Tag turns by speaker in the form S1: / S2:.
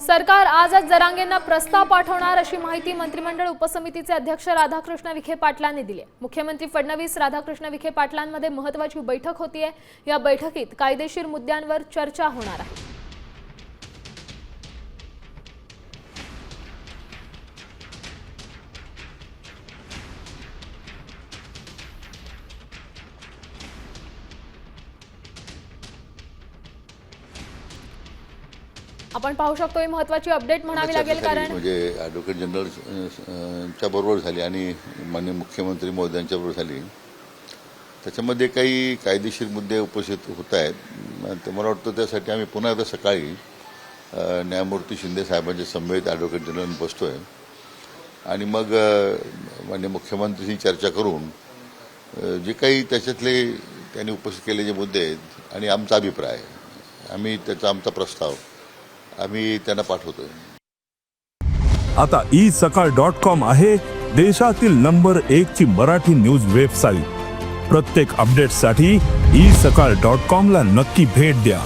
S1: सरकार आजच जरांगेंना प्रस्ताव पाठवणार अशी माहिती मंत्रिमंडळ उपसमितीचे अध्यक्ष राधाकृष्ण विखे पाटलांनी दिली. मुख्यमंत्री फडणवीस राधाकृष्ण विखे पाटलांमध्ये महत्त्वाची बैठक होतीये. या बैठकीत कायदेशीर मुद्द्यांवर चर्चा होणार आहे. आपण पाहू शकतो ही महत्त्वाची अपडेट म्हणावी लागेल, कारण
S2: म्हणजे ॲडव्होकेट जनरलच्या बरोबर झाली आणि माननीय मुख्यमंत्री महोदयांच्या बरोबर झाली. त्याच्यामध्ये काही कायदेशीर मुद्दे उपस्थित होत आहेत. तर मला वाटतं त्यासाठी आम्ही पुन्हा एकदा सकाळी न्यायमूर्ती शिंदे साहेबांच्या समवेत ॲडव्होकेट जनरल बसतोय आणि मग माननीय मुख्यमंत्र्यांशी चर्चा करून जे काही त्याच्यातले त्यांनी उपस्थित केलेले मुद्दे आहेत आणि आमचा अभिप्राय, आम्ही आमचा प्रस्ताव आम्ही त्यांना पाठवतोय.
S3: आता isakal.com आहे देशातील नंबर 1 ची मराठी न्यूज वेबसाईट. प्रत्येक अपडेटसाठी isakal.com ला नक्की भेट द्या.